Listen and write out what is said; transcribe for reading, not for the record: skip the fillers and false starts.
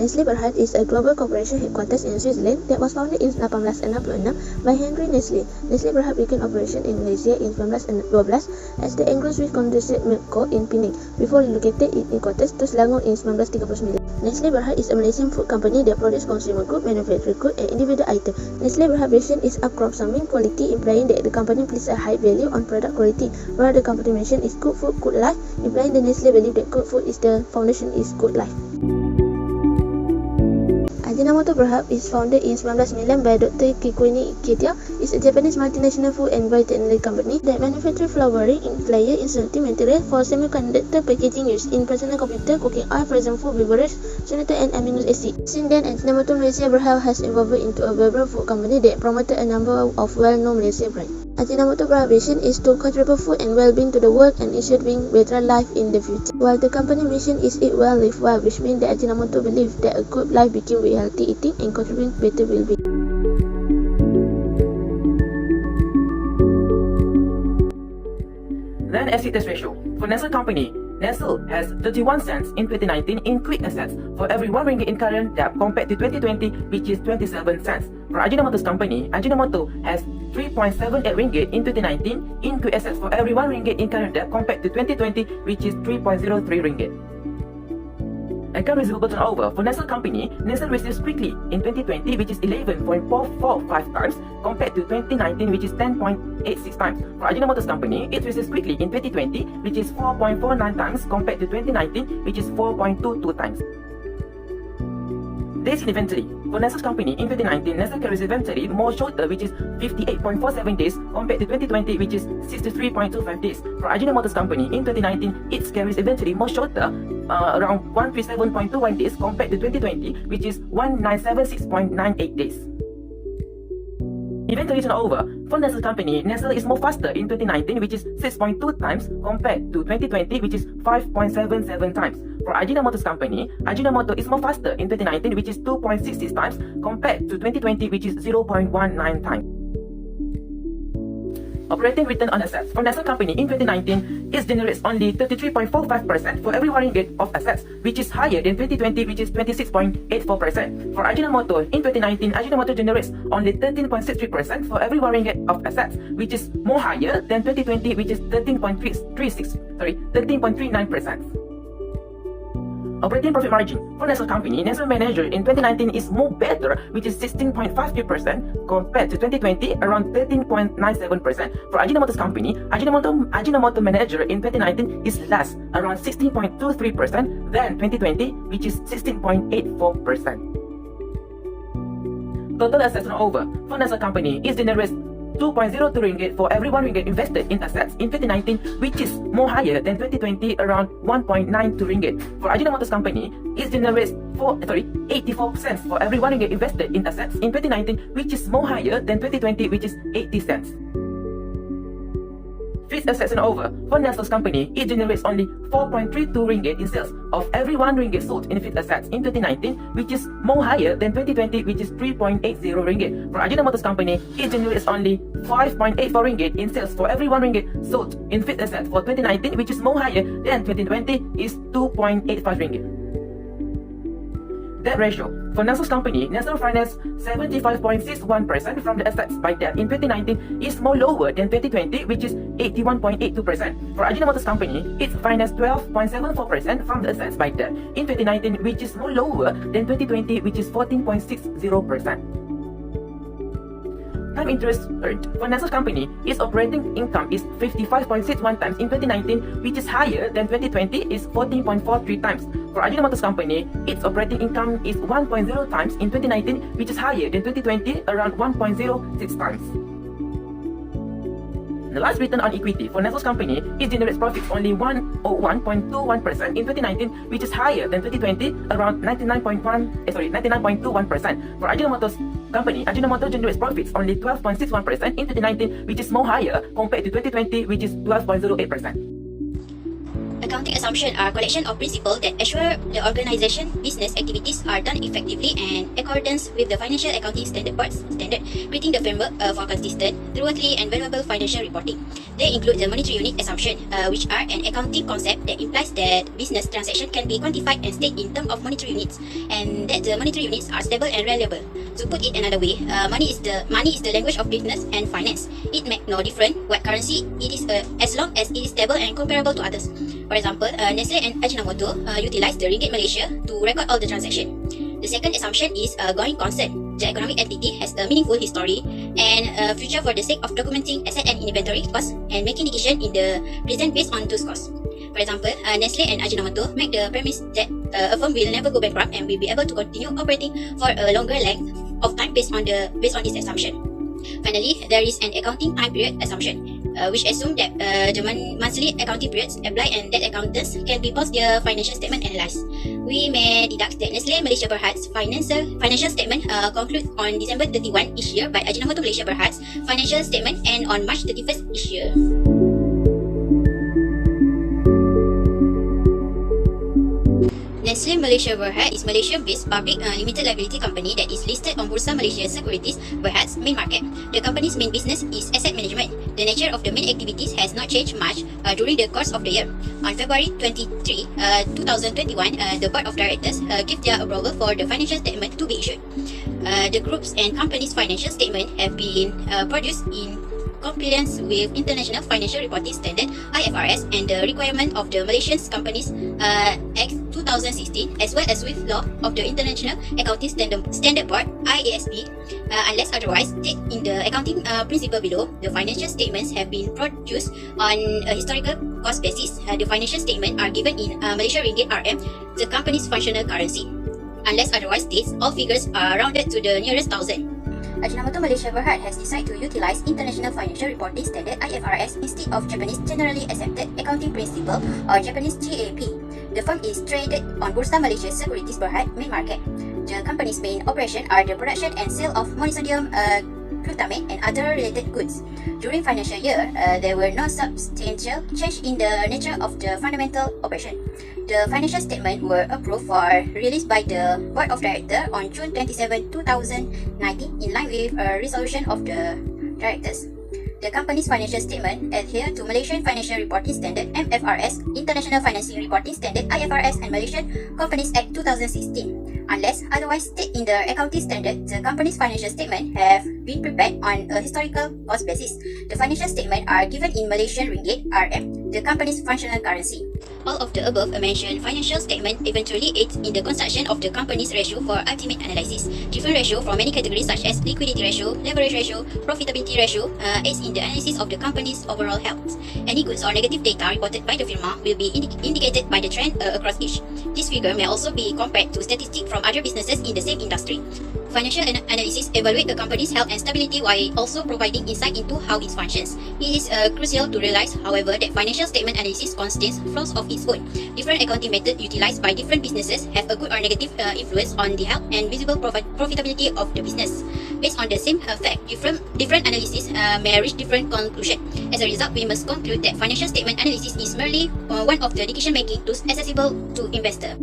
Nestle BERHAD is a global corporation headquarters in Switzerland that was founded in 1866 by Henry Nestle. Nestle BERHAD began operation in Malaysia in 1912 as the Anglo-Swiss Condensate Milk Co. in Penang, before relocated its headquarters to Selangor in 1939. Nestle BERHAD is a Malaysian food company that produces consumer goods, manufactured goods, and individual items. Nestle BERHAD vision is upcropping quality, implying that the company places a high value on product quality, while the company mission is good food, good life, implying the Nestle believe that good food is the foundation is good life. Ajinomoto BERHAD is founded in 1909 by Dr. Kewangan is a Japanese multinational food and biotechnology company that manufactures flowering layer inserting material for semiconductor packaging used in personal computer, cooking oil, frozen food, beverage, sweetener, and amino acid. Since then, Ajinomoto Malaysia BERHAD has evolved into a vibrant food company that promoted a number of well-known Malaysia brands. Ajinomoto BERHAD vision is to contribute food and well-being to the world and ensure being better life in the future. While the company mission is eat well, live well, which means that Ajinomoto believes that a good life begins with healthy eating and contributing better well-being. Then asset test ratio. For Nestle company, Nestle has 31 cents in 2019 in quick assets for every 1 ringgit in current debt compared to 2020, which is 27 cents. For Ajinomoto's company, Ajinomoto has 3.78 ringgit in 2019 in quick assets for every 1 ringgit in current debt compared to 2020, which is 3.03 ringgit. Account receivable turnover. For Nestle company, Nestle receives quickly in 2020, which is 11.445 times compared to 2019, which is 10.86 times. For Ajinomoto's company, it receives quickly in 2020, which is 4.49 times compared to 2019, which is 4.22 times. Days in inventory. For Nestle's company, in 2019, Nestle carries inventory more shorter, which is 58.47 days compared to 2020, which is 63.25 days. For Ajinomoto's company, in 2019, it carries inventory more shorter, around 137.21 days compared to 2020, which is 1976.98 days. Inventory turnover. For Nestle company, Nestle is more faster in 2019, which is 6.2 times compared to 2020, which is 5.77 times. For Ajinomoto's company, Ajinomoto is more faster in 2019, which is 2.66 times compared to 2020, which is 0.19 times. Operating return on assets. For Nestle company in 2019, it generates only 33.45% for every 1 ringgit of assets, which is higher than 2020, which is 26.84%. For Ajinomoto in 2019, Ajinomoto generates only 13.63% for every 1 ringgit of assets, which is more higher than 2020, which is 13.39%. Operating profit margin. For Nestle company, Nestle manager in 2019 is more better, which is 16.53% compared to 2020, around 13.97%. For Ajinomoto's company, Ajinomoto manager in 2019 is less, around 16.23% than 2020, which is 16.84%. Total assets turnover. For Nestle company, it generates 2.02 ringgit for every 1 ringgit invested in assets in 2019, which is more higher than 2020, around 1.92 ringgit. For Ajinomoto's company, it generates 84 cents for every 1 ringgit invested in assets in 2019, which is more higher than 2020, which is 80 cents. Fixed assets turnover. For Nestle's company, it generates only 4.32 ringgit in sales of every 1 ringgit sold in fixed assets in 2019, which is more higher than 2020, which is 3.80 ringgit. For Ajinomoto's company, it generates only 5.84 ringgit in sales for every 1 ringgit sold in fixed assets for 2019, which is more higher than 2020, is 2.85 ringgit. Debt ratio. For Nestle's company, Nestle financed 75.61% from the assets by debt in 2019 is more lower than 2020, which is 81.82%. For Ajinomoto's company, it financed 12.74% from the assets by debt in 2019, which is more lower than 2020, which is 14.60%. Time interest earned. For Nestle's company, its operating income is 55.61 times in 2019, which is higher than 2020, is 14.43 times. For Ajinomoto's company, its operating income is 1.0 times in 2019, which is higher than 2020, around 1.06 times. The last return on equity. For Nestle's company, it generates profits only 101.21% in 2019, which is higher than 2020, around 99.21%. For Ajinomoto's company, Ajinomoto generates profits only 12.61% in 2019, which is more higher compared to 2020, which is 12.08%. Accounting assumptions are collection of principles that assure the organization business activities are done effectively and accordance with the Financial Accounting Standard Board standard, creating the framework for consistent, truthful, and valuable financial reporting. They include the monetary unit assumption, which are an accounting concept that implies that business transaction can be quantified and stated in terms of monetary units, and that the monetary units are stable and reliable. To put it another way, money is the language of business and finance. It makes no difference what currency it is, as long as it is stable and comparable to others. For example, Nestle and Ajinomoto utilize the ringgit Malaysia to record all the transaction. The second assumption is going concern. The economic entity has a meaningful history and future for the sake of documenting asset and inventory costs and making decision in the present based on those costs. For example, Nestle and Ajinomoto make the premise that a firm will never go bankrupt and will be able to continue operating for a longer length of time based on this assumption. Finally, there is an accounting time period assumption, which assumes that the monthly accounting periods apply and that accountants can be post their financial statement analyzed. We may deduct that Nestle Malaysia Berhad's financial statement concludes on December 31 each year, but Ajinomoto Malaysia Berhad's financial statement end on March 31st each year. Nestle Malaysia Berhad is Malaysia-based public limited liability company that is listed on Bursa Malaysia Securities Berhad's main market. The company's main business is asset management. The nature of the main activities has not changed much during the course of the year. On February 23, 2021, the board of directors gave their approval for the financial statement to be issued. The group's and company's financial statement have been produced in compliance with International Financial Reporting Standard (IFRS) and the requirement of the Malaysian Companies Act 2016, as well as with law of the International Accounting Standard Board (IASB). Unless otherwise stated in the accounting principle below, the financial statements have been produced on a historical cost basis. The financial statements are given in Malaysia Ringgit (RM), the company's functional currency. Unless otherwise stated, all figures are rounded to the nearest thousand. Ajinomoto Malaysia Berhad has decided to utilize International Financial Reporting Standard (IFRS) instead of Japanese Generally Accepted Accounting Principle or Japanese GAAP. The firm is traded on Bursa Malaysia Securities Berhad main market. The company's main operation are the production and sale of monosodium glutamate and other related goods. During financial year, there were no substantial change in the nature of the fundamental operation. The financial statements were approved for release by the Board of Directors on June 27, 2019 in line with a resolution of the Directors. The company's financial statement adhere to Malaysian Financial Reporting Standard (MFRS), International Financing Reporting Standard (IFRS) and Malaysian Companies Act 2016. Unless otherwise stated in the accounting standard, the company's financial statement have been prepared on a historical cost basis. The financial statements are given in Malaysian Ringgit (RM), the company's functional currency. All of the above mentioned financial statement eventually aids in the construction of the company's ratio for ultimate analysis. Different ratio from many categories such as liquidity ratio, leverage ratio, profitability ratio aids in the analysis of the company's overall health. Any goods or negative data reported by the firma will be indicated by the trend across each. This figure may also be compared to statistics from other businesses in the same industry. Financial analysis evaluate the company's health and stability while also providing insight into how it functions. It is crucial to realize, however, that financial statement analysis contains flaws of its own. Different accounting methods utilized by different businesses have a good or negative influence on the health and visible profitability of the business. Based on the same fact, different analysis may reach different conclusions. As a result, we must conclude that financial statement analysis is merely one of the decision-making tools accessible to investors.